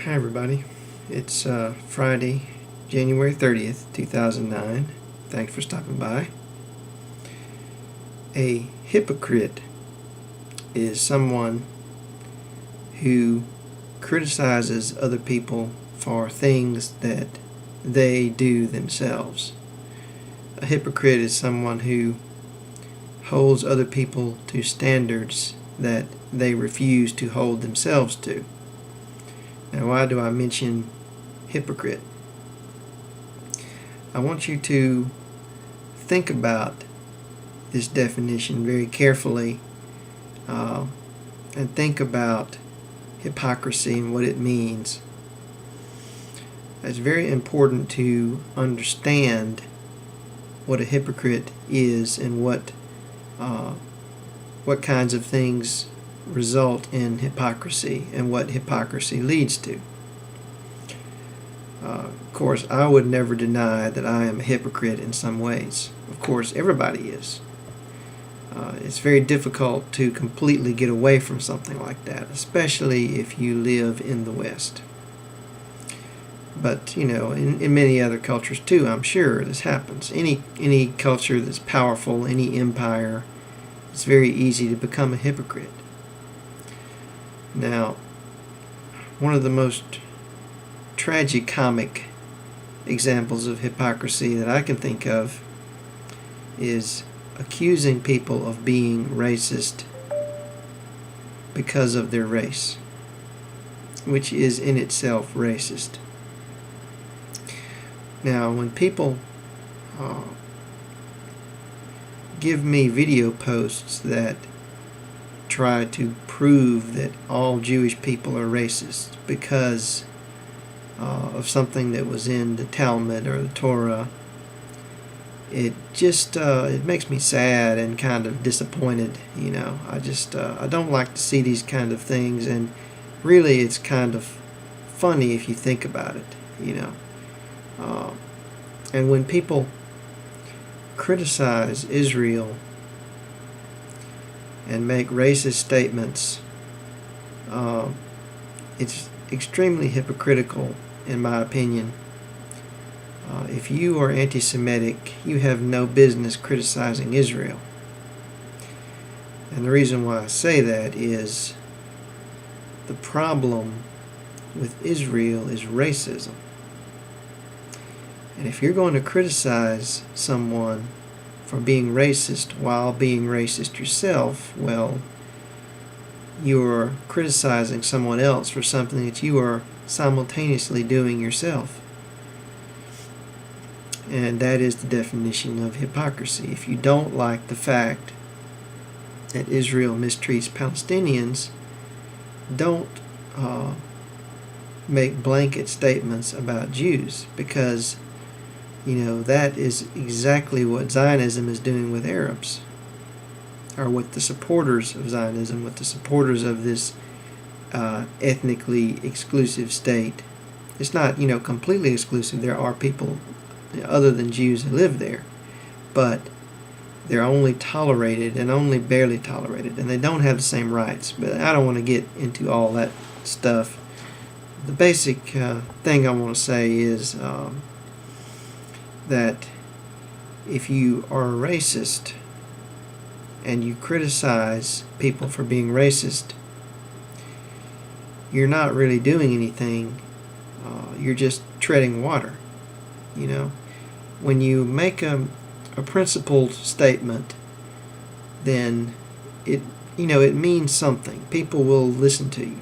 Hi everybody, it's Friday, January 30th, 2009. Thanks for stopping by. A hypocrite is someone who criticizes other people for things that they do themselves. A hypocrite is someone who holds other people to standards that they refuse to hold themselves to. Now, why do I mention hypocrite? I want you to think about this definition very carefully and think about hypocrisy and what it means. It's very important to understand what a hypocrite is and what kinds of things result in hypocrisy and what hypocrisy leads to. Of course, I would never deny that I am a hypocrite in some ways. Of course, everybody is. It's very difficult to completely get away from something like that, especially if you live in the West. But, in many other cultures too, I'm sure this happens. Any culture that's powerful, any empire, it's very easy to become a hypocrite. Now, one of the most tragicomic examples of hypocrisy that I can think of is accusing people of being racist because of their race, which is in itself racist. Now, when people give me video posts that try to prove that all Jewish people are racist because of something that was in the Talmud or the Torah, it just it makes me sad and kind of disappointed. I don't like to see these kind of things, and really it's kind of funny if you think about it. And when people criticize Israel and make racist statements, it's extremely hypocritical, in my opinion. If you are anti-Semitic, you have no business criticizing Israel. And the reason why I say that is the problem with Israel is racism. And if you're going to criticize someone for being racist while being racist yourself, well, you're criticizing someone else for something that you are simultaneously doing yourself. And that is the definition of hypocrisy. If you don't like the fact that Israel mistreats Palestinians, don't make blanket statements about Jews, because that is exactly what Zionism is doing with Arabs, or with the supporters of Zionism, with the supporters of this ethnically exclusive state. It's not, completely exclusive. There are people other than Jews who live there, but they're only tolerated and only barely tolerated, and they don't have the same rights. But I don't want to get into all that stuff. The basic thing I want to say is that if you are a racist and you criticize people for being racist, you're not really doing anything. You're just treading water. When you make a principled statement, then it means something. People will listen to you.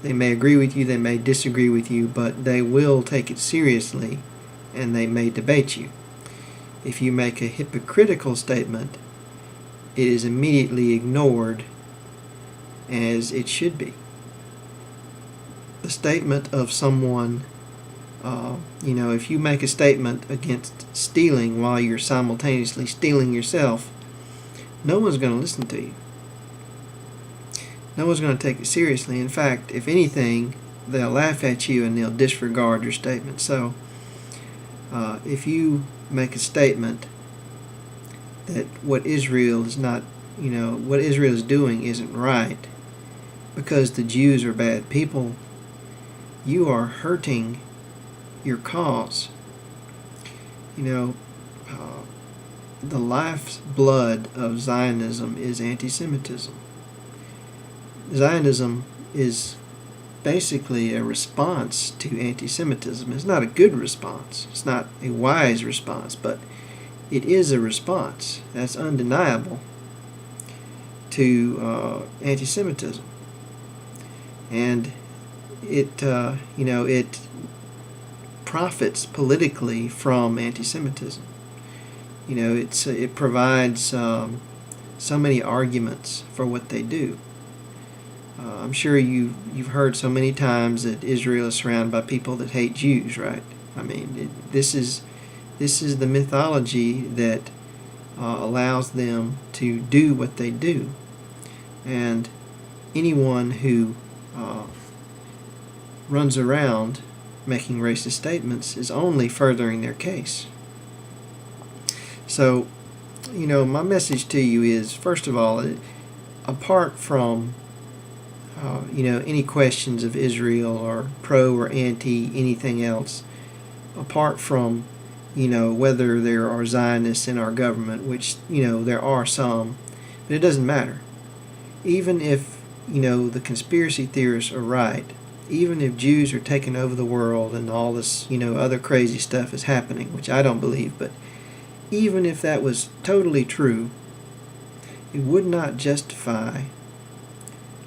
They may agree with you, they may disagree with you, but they will take it seriously, and they may debate you. If you make a hypocritical statement, it is immediately ignored, as it should be. The statement of someone, if you make a statement against stealing while you're simultaneously stealing yourself, no one's going to listen to you. No one's going to take it seriously. In fact, if anything, they'll laugh at you and they'll disregard your statement. So, if you make a statement that what Israel is not, what Israel is doing isn't right, because the Jews are bad people, you are hurting your cause. You know, the life's blood of Zionism is anti-Semitism. Zionism is basically a response to anti-Semitism. It's not a good response. It's not a wise response, but it is a response. That's undeniable to anti-Semitism. And it, it profits politically from anti-Semitism. It provides so many arguments for what they do. I'm sure you've heard so many times that Israel is surrounded by people that hate Jews, right? I mean, this is the mythology that allows them to do what they do, and anyone who runs around making racist statements is only furthering their case. So, my message to you is, first of all, apart from any questions of Israel or pro or anti anything else, apart from whether there are Zionists in our government, which there are some, but it doesn't matter. Even if the conspiracy theorists are right, even if Jews are taking over the world and all this other crazy stuff is happening, which I don't believe, but even if that was totally true, it would not justify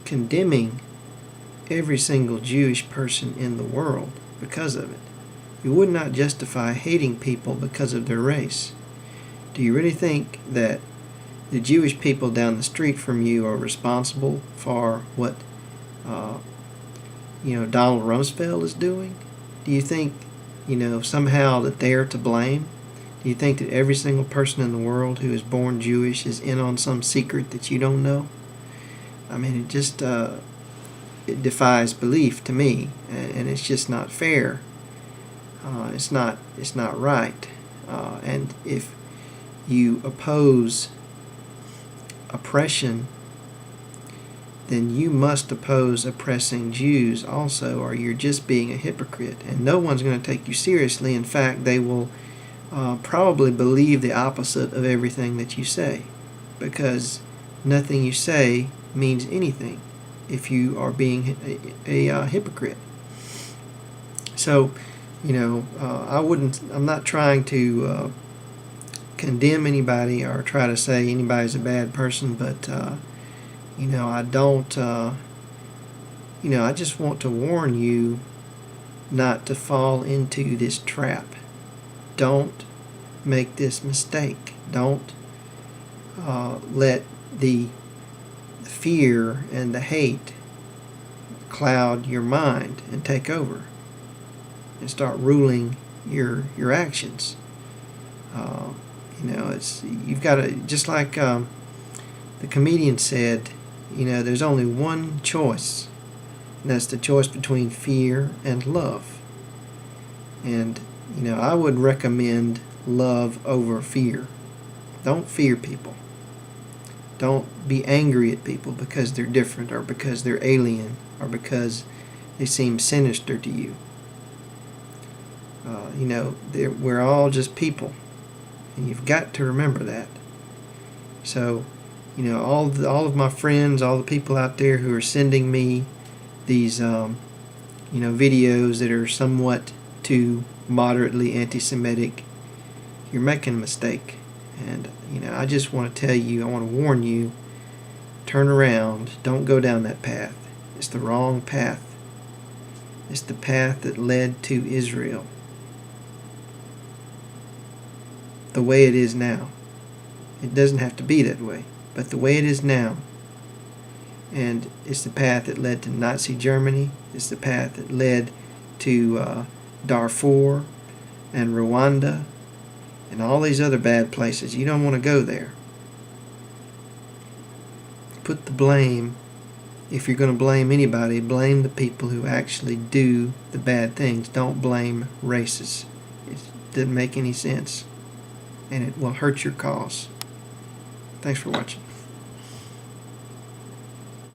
condemning every single Jewish person in the world because of it. It would not justify hating people because of their race. Do you really think that the Jewish people down the street from you are responsible for what Donald Rumsfeld is doing? Do you think somehow that they are to blame? Do you think that every single person in the world who is born Jewish is in on some secret that you don't know? I mean, it just it defies belief to me, and it's just not fair. It's not right. And if you oppose oppression, then you must oppose oppressing Jews also, or you're just being a hypocrite. And no one's going to take you seriously. In fact, they will probably believe the opposite of everything that you say, because nothing you say means anything if you are being a hypocrite. So, I'm not trying to condemn anybody or try to say anybody's a bad person, but I don't, I just want to warn you not to fall into this trap. Don't make this mistake. Don't let the fear and the hate cloud your mind and take over and start ruling your actions. You've got to, just like the comedian said, there's only one choice, and that's the choice between fear and love. And I would recommend love over fear. Don't fear people. Don't be angry at people because they're different, or because they're alien, or because they seem sinister to you. We're all just people, and you've got to remember that. So, all of my friends, all the people out there who are sending me these, videos that are somewhat too moderately anti-Semitic, you're making a mistake. And, I just want to tell you, I want to warn you, turn around, don't go down that path. It's the wrong path. It's the path that led to Israel. The way it is now. It doesn't have to be that way, but the way it is now. And it's the path that led to Nazi Germany. It's the path that led to Darfur and Rwanda and all these other bad places. You don't want to go there. Put the blame, if you're going to blame anybody, blame the people who actually do the bad things. Don't blame racists. It doesn't make any sense, and it will hurt your cause. Thanks for watching.